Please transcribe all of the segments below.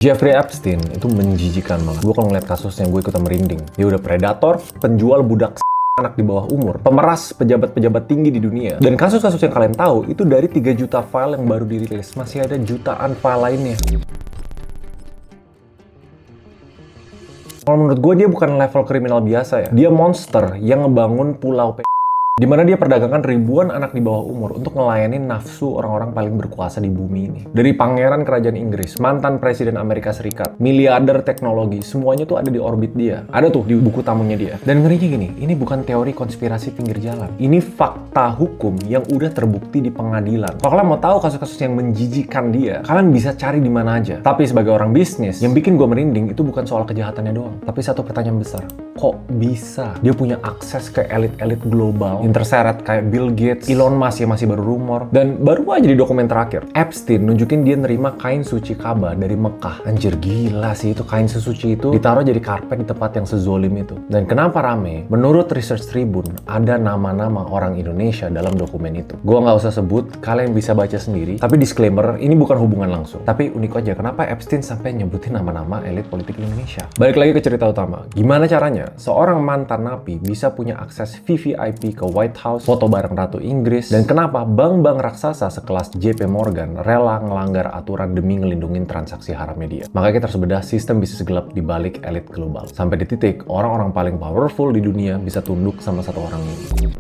Jeffrey Epstein itu menjijikan banget. Gue kalau ngeliat kasusnya gue ikutan merinding. Dia udah predator, penjual budak anak di bawah umur, pemeras pejabat-pejabat tinggi di dunia. Dan kasus-kasus yang kalian tahu itu dari 3 juta file yang baru dirilis, masih ada jutaan file lainnya. Kalau menurut gue dia bukan level kriminal biasa ya. Dia monster yang ngebangun pulau di mana dia perdagangkan ribuan anak di bawah umur untuk melayani nafsu orang-orang paling berkuasa di bumi ini. Dari pangeran kerajaan Inggris, mantan presiden Amerika Serikat, miliarder teknologi, semuanya tuh ada di orbit dia. Ada tuh di buku tamunya dia. Dan ngerinya gini, ini bukan teori konspirasi pinggir jalan. Ini fakta hukum yang udah terbukti di pengadilan. Kalau kalian mau tahu kasus-kasus yang menjijikan dia, kalian bisa cari di mana aja. Tapi sebagai orang bisnis, yang bikin gue merinding itu bukan soal kejahatannya doang. Tapi satu pertanyaan besar, kok bisa dia punya akses ke elit-elit global yang terseret kayak Bill Gates, Elon Musk yang masih baru rumor, dan baru aja di dokumen terakhir Epstein nunjukin dia nerima kain suci Ka'bah dari Mekah. Anjir, gila sih itu kain sesuci itu ditaruh jadi karpet di tempat yang sezolim itu. Dan kenapa rame? Menurut Research Tribune ada nama-nama orang Indonesia dalam dokumen itu. Gua nggak usah sebut, kalian bisa baca sendiri. Tapi disclaimer, ini bukan hubungan langsung. Tapi unik aja kenapa Epstein sampai nyebutin nama-nama elit politik Indonesia. Balik lagi ke cerita utama. Gimana caranya seorang mantan napi bisa punya akses VVIP ke White House, foto bareng Ratu Inggris, dan kenapa bank-bank raksasa sekelas JP Morgan rela ngelanggar aturan demi ngelindungin transaksi haramnya dia. Makanya kita harus bedah sistem bisnis gelap di balik elit global. Sampai di titik orang-orang paling powerful di dunia bisa tunduk sama satu orang ini.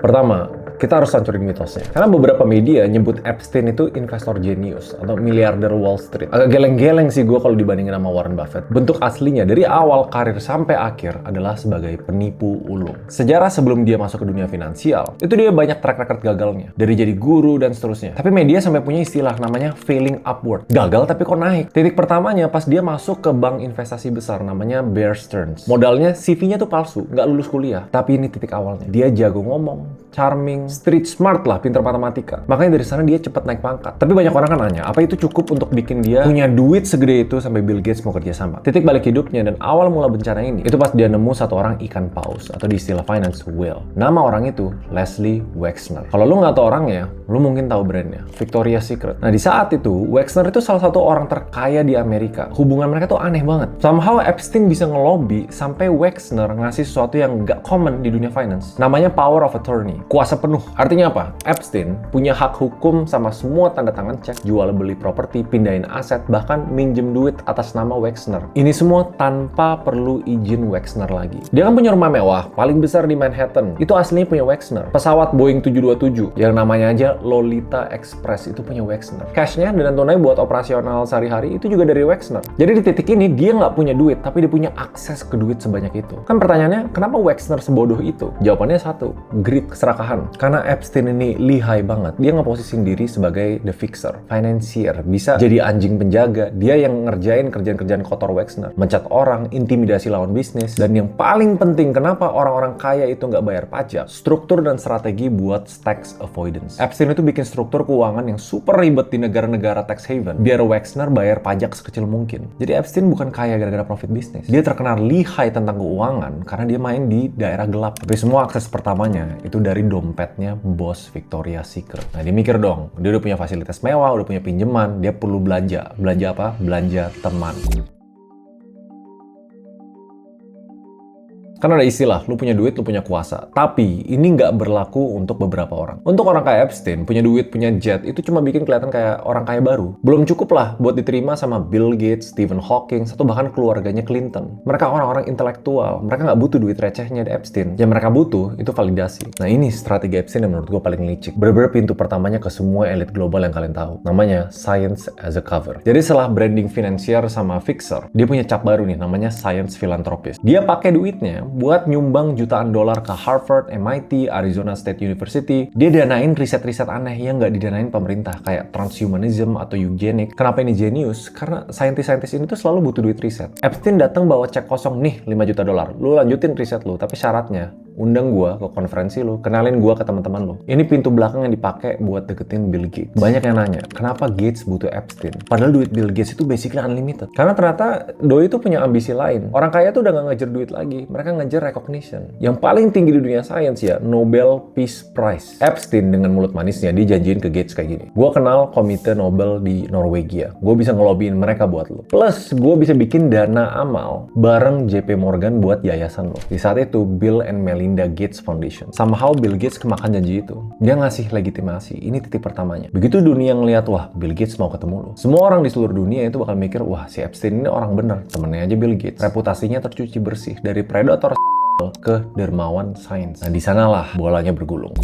Pertama, kita harus hancurin mitosnya. Karena beberapa media nyebut Epstein itu investor jenius atau miliarder Wall Street. Agak geleng-geleng sih gue kalau dibandingin sama Warren Buffett. Bentuk aslinya dari awal karir sampai akhir adalah sebagai penipu ulung. Sejarah sebelum dia masuk ke dunia finansial, itu dia banyak track record gagalnya. Dari jadi guru dan seterusnya. Tapi media sampai punya istilah namanya failing upward. Gagal tapi kok naik. Titik pertamanya pas dia masuk ke bank investasi besar namanya Bear Stearns. Modalnya CV-nya tuh palsu, nggak lulus kuliah. Tapi ini titik awalnya. Dia jago ngomong, charming, street smart lah, pinter matematika. Makanya dari sana dia cepet naik pangkat. Tapi banyak orang kan nanya, apa itu cukup untuk bikin dia punya duit segede itu sampai Bill Gates mau kerja sama? Titik balik hidupnya dan awal mula bencana ini, itu pas dia nemu satu orang ikan paus, atau di istilah finance, whale. Nama orang itu Leslie Wexner. Kalau lu nggak tahu orangnya, lu mungkin tahu brandnya, Victoria's Secret. Nah di saat itu, Wexner itu salah satu orang terkaya di Amerika. Hubungan mereka tuh aneh banget. Somehow Epstein bisa ngelobi sampai Wexner ngasih sesuatu yang nggak common di dunia finance. Namanya power of attorney, kuasa penuh. Artinya apa? Epstein punya hak hukum sama semua tanda tangan cek, jual beli properti, pindahin aset, bahkan minjem duit atas nama Wexner. Ini semua tanpa perlu izin Wexner lagi. Dia kan punya rumah mewah, paling besar di Manhattan. Itu aslinya punya Wexner. Pesawat Boeing 727, yang namanya aja Lolita Express, itu punya Wexner. Cashnya dan tunai buat operasional sehari-hari itu juga dari Wexner. Jadi di titik ini, dia nggak punya duit, tapi dia punya akses ke duit sebanyak itu. Kan pertanyaannya, kenapa Wexner sebodoh itu? Jawabannya satu, greed, keserakahan. Karena Epstein ini lihai banget. Dia ngeposisin diri sebagai the fixer, financier, bisa jadi anjing penjaga. Dia yang ngerjain kerjaan-kerjaan kotor Wexner, mencat orang, intimidasi lawan bisnis, dan yang paling penting kenapa orang-orang kaya itu nggak bayar pajak, struktur dan strategi buat tax avoidance. Epstein itu bikin struktur keuangan yang super ribet di negara-negara tax haven, biar Wexner bayar pajak sekecil mungkin. Jadi Epstein bukan kaya gara-gara profit bisnis. Dia terkenal lihai tentang keuangan karena dia main di daerah gelap. Tapi semua akses pertamanya itu dari dompetnya bos Victoria's Secret. Nah dia mikir dong, dia udah punya fasilitas mewah, udah punya pinjaman, dia perlu belanja. Belanja apa? Belanja teman. Kan ada istilah, lu punya duit, lu punya kuasa. Tapi ini nggak berlaku untuk beberapa orang. Untuk orang kayak Epstein, punya duit, punya jet, itu cuma bikin kelihatan kayak orang kaya baru. Belum cukup lah buat diterima sama Bill Gates, Stephen Hawking, atau bahkan keluarganya Clinton. Mereka orang-orang intelektual. Mereka nggak butuh duit recehnya di Epstein. Yang mereka butuh, itu validasi. Nah ini strategi Epstein yang menurut gue paling licik. Bener-bener pintu pertamanya ke semua elit global yang kalian tahu. Namanya Science as a Cover. Jadi setelah branding financier sama fixer, dia punya cap baru nih, namanya Science Philanthropist. Dia pakai duitnya buat nyumbang jutaan dolar ke Harvard, MIT, Arizona State University. Dia danain riset-riset aneh yang nggak didanain pemerintah, kayak transhumanism atau eugenik. Kenapa ini jenius? Karena saintis-saintis ini tuh selalu butuh duit riset. Epstein datang bawa cek kosong, nih 5 juta dolar. Lu lanjutin riset lu, tapi syaratnya undang gua ke konferensi lu, kenalin gua ke teman-teman lu. Ini pintu belakang yang dipakai buat deketin Bill Gates. Banyak yang nanya, kenapa Gates butuh Epstein? Padahal duit Bill Gates itu basically unlimited. Karena ternyata doi itu punya ambisi lain. Orang kaya tuh udah nggak ngejar duit lagi. Mereka mereka ngejar recognition. Yang paling tinggi di dunia sains ya, Nobel Peace Prize. Epstein dengan mulut manisnya dia janjiin ke Gates kayak gini. Gue kenal komite Nobel di Norwegia. Gue bisa ngelobiin mereka buat lo. Plus, gue bisa bikin dana amal bareng JP Morgan buat yayasan lo. Di saat itu, Bill and Melinda Gates Foundation. Somehow Bill Gates kemakan janji itu. Dia ngasih legitimasi. Ini titik pertamanya. Begitu dunia ngeliat, wah Bill Gates mau ketemu lo. Semua orang di seluruh dunia itu bakal mikir, wah si Epstein ini orang bener. Temennya aja Bill Gates. Reputasinya tercuci bersih dari predator ke dermawan sains. Nah, di sanalah bolanya bergulung.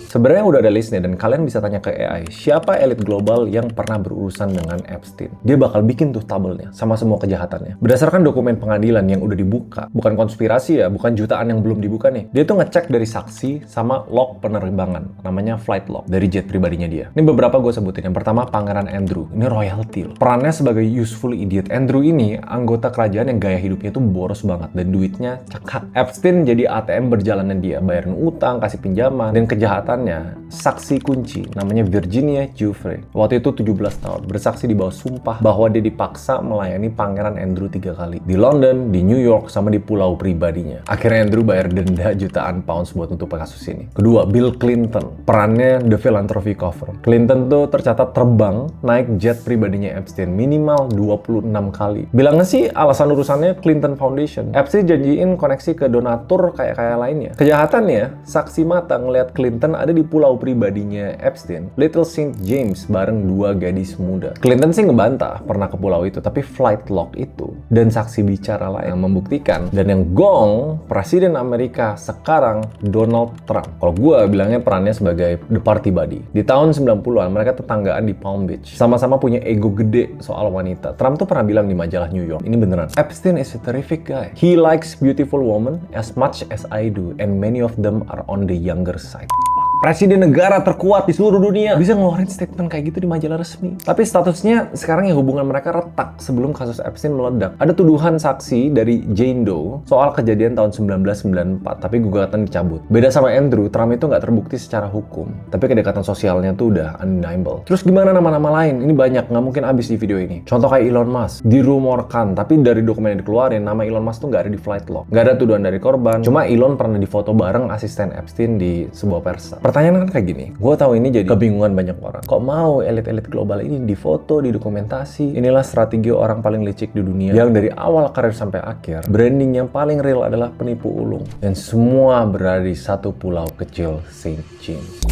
Sebenarnya udah ada listnya dan kalian bisa tanya ke AI, siapa elit global yang pernah berurusan dengan Epstein? Dia bakal bikin tuh tabelnya sama semua kejahatannya. Berdasarkan dokumen pengadilan yang udah dibuka, bukan konspirasi ya, bukan jutaan yang belum dibuka nih. Dia tuh ngecek dari saksi sama log penerbangan, namanya flight log, dari jet pribadinya dia. Ini beberapa gue sebutin. Yang pertama, Pangeran Andrew. Ini royalty loh. Perannya sebagai useful idiot. Andrew ini anggota kerajaan yang gaya hidupnya tuh boros banget dan duitnya cekak. Epstein jadi ATM berjalanan dia, bayarin utang, kasih pinjaman, dan kejahatan saksi kunci namanya Virginia Giuffre. Waktu itu 17 tahun, bersaksi di bawah sumpah bahwa dia dipaksa melayani Pangeran Andrew 3 kali. Di London, di New York, sama di pulau pribadinya. Akhirnya Andrew bayar denda jutaan pounds buat nutup kasus ini. Kedua, Bill Clinton. Perannya The Philanthropy Cover. Clinton tuh tercatat terbang naik jet pribadinya Epstein minimal 26 kali. Bilangnya sih alasan urusannya Clinton Foundation. Epstein janjiin koneksi ke donatur kayak lainnya. Kejahatannya, saksi mata ngelihat Clinton ada di pulau pribadinya Epstein, Little St. James, bareng 2 gadis muda. Clinton sih ngebantah pernah ke pulau itu, tapi flight log itu dan saksi bicara lain yang membuktikan. Dan yang gong, Presiden Amerika sekarang Donald Trump. Kalau gue bilangnya perannya sebagai the party buddy. Di tahun 90-an mereka tetanggaan di Palm Beach. Sama-sama punya ego gede soal wanita. Trump tuh pernah bilang di majalah New York, ini beneran, Epstein is a terrific guy. He likes beautiful women as much as I do, and many of them are on the younger side. Presiden negara terkuat di seluruh dunia bisa ngeluarin statement kayak gitu di majalah resmi. Tapi statusnya sekarang ya hubungan mereka retak sebelum kasus Epstein meledak. Ada tuduhan saksi dari Jane Doe soal kejadian tahun 1994, tapi gugatan dicabut. Beda sama Andrew, Trump itu nggak terbukti secara hukum, tapi kedekatan sosialnya tuh udah undeniable. Terus gimana nama-nama lain? Ini banyak, nggak mungkin habis di video ini. Contoh kayak Elon Musk, dirumorkan, tapi dari dokumen yang dikeluarin, nama Elon Musk tuh nggak ada di flight log. Nggak ada tuduhan dari korban, cuma Elon pernah difoto bareng asisten Epstein di sebuah pesta. Pertanyaan kan kayak gini, gue tahu ini jadi kebingungan banyak orang. Kok mau elit-elit global ini difoto, didokumentasi? Inilah strategi orang paling licik di dunia yang dari awal karir sampai akhir, branding yang paling real adalah penipu ulung. Dan semua berada di satu pulau kecil, St. James.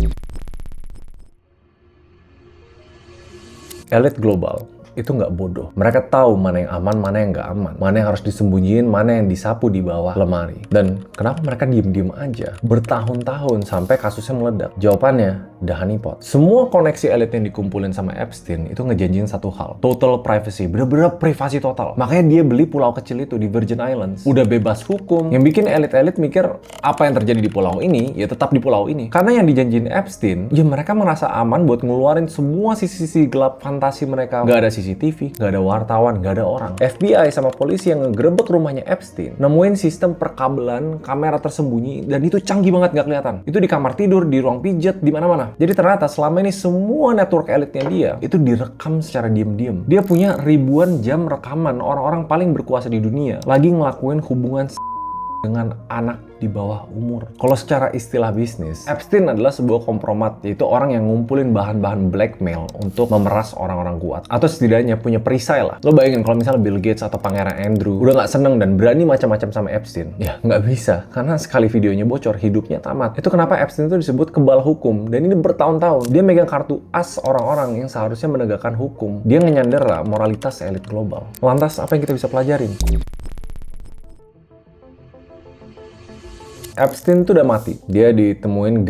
Elit global itu nggak bodoh. Mereka tahu mana yang aman, mana yang nggak aman. Mana yang harus disembunyiin, mana yang disapu di bawah lemari. Dan kenapa mereka diem-diem aja? Bertahun-tahun sampai kasusnya meledak. Jawabannya, the honeypot. Semua koneksi elit yang dikumpulin sama Epstein itu ngejanjiin satu hal. Total privacy. Bener-bener privasi total. Makanya dia beli pulau kecil itu di Virgin Islands. Udah bebas hukum. Yang bikin elit-elit mikir, apa yang terjadi di pulau ini, ya tetap di pulau ini. Karena yang dijanjiin Epstein, ya mereka merasa aman buat ngeluarin semua sisi-sisi gelap fantasi mereka. Nggak ada CCTV, nggak ada wartawan, nggak ada orang. FBI sama polisi yang ngegerebek rumahnya Epstein nemuin sistem perkabelan kamera tersembunyi dan itu canggih banget nggak kelihatan. Itu di kamar tidur, di ruang pijat, di mana-mana. Jadi ternyata selama ini semua network elitnya dia itu direkam secara diam-diam. Dia punya ribuan jam rekaman orang-orang paling berkuasa di dunia lagi ngelakuin hubungan dengan anak di bawah umur. Kalau secara istilah bisnis, Epstein adalah sebuah kompromat, yaitu orang yang ngumpulin bahan-bahan blackmail untuk memeras orang-orang kuat. Atau setidaknya punya perisai lah. Lo bayangin kalau misalnya Bill Gates atau Pangeran Andrew udah nggak seneng dan berani macam-macam sama Epstein. Ya nggak bisa, karena sekali videonya bocor, hidupnya tamat. Itu kenapa Epstein itu disebut kebal hukum. Dan ini bertahun-tahun. Dia megang kartu as orang-orang yang seharusnya menegakkan hukum. Dia ngenyandera moralitas elit global. Lantas apa yang kita bisa pelajarin? Epstein tuh udah mati. Dia ditemuin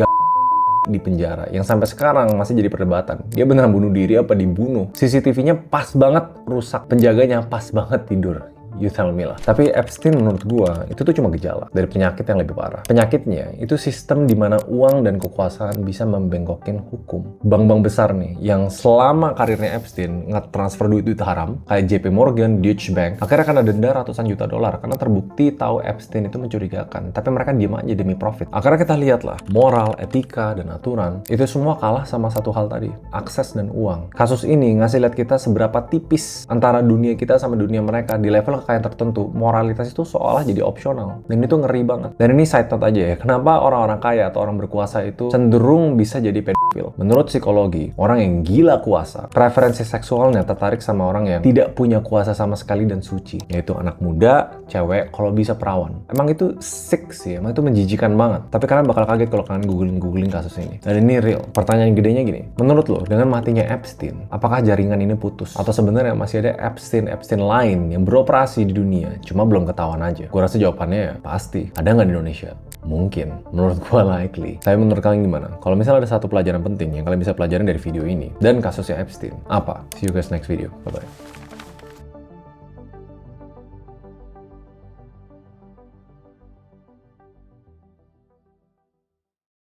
di penjara yang sampai sekarang masih jadi perdebatan. Dia beneran bunuh diri apa dibunuh? CCTV-nya pas banget rusak, penjaganya pas banget tidur. You tell me lah. Tapi Epstein menurut gua itu tuh cuma gejala dari penyakit yang lebih parah. Penyakitnya itu sistem di mana uang dan kekuasaan bisa membengkokin hukum. Bank-bank besar nih yang selama karirnya Epstein nge-transfer duit haram kayak JP Morgan, Deutsche Bank, akhirnya kena denda ratusan juta dolar karena terbukti tahu Epstein itu mencurigakan. Tapi mereka diam aja demi profit. Akhirnya kita lihat lah, moral, etika, dan aturan itu semua kalah sama satu hal tadi, akses dan uang. Kasus ini ngasih lihat kita seberapa tipis antara dunia kita sama dunia mereka. Di level kekayaan tertentu, moralitas itu seolah jadi opsional. Dan itu ngeri banget. Dan ini side note aja ya, kenapa orang-orang kaya atau orang berkuasa itu cenderung bisa jadi pedofil? Menurut psikologi, orang yang gila kuasa, preferensi seksualnya tertarik sama orang yang tidak punya kuasa sama sekali dan suci. Yaitu anak muda, cewek, kalau bisa perawan. Emang itu sick sih, emang itu menjijikan banget. Tapi kalian bakal kaget kalau kalian googling kasus ini. Dan ini real. Pertanyaan gedenya gini, menurut lo, dengan matinya Epstein, apakah jaringan ini putus? Atau sebenarnya masih ada Epstein lain yang beroperasi di dunia, cuma belum ketahuan aja? Gue rasa jawabannya ya pasti. Ada nggak di Indonesia? Mungkin. Menurut gue likely. Tapi menurut kalian gimana? Kalau misalnya ada satu pelajaran penting yang kalian bisa pelajarin dari video ini dan kasusnya Epstein, apa? See you guys next video. Bye-bye.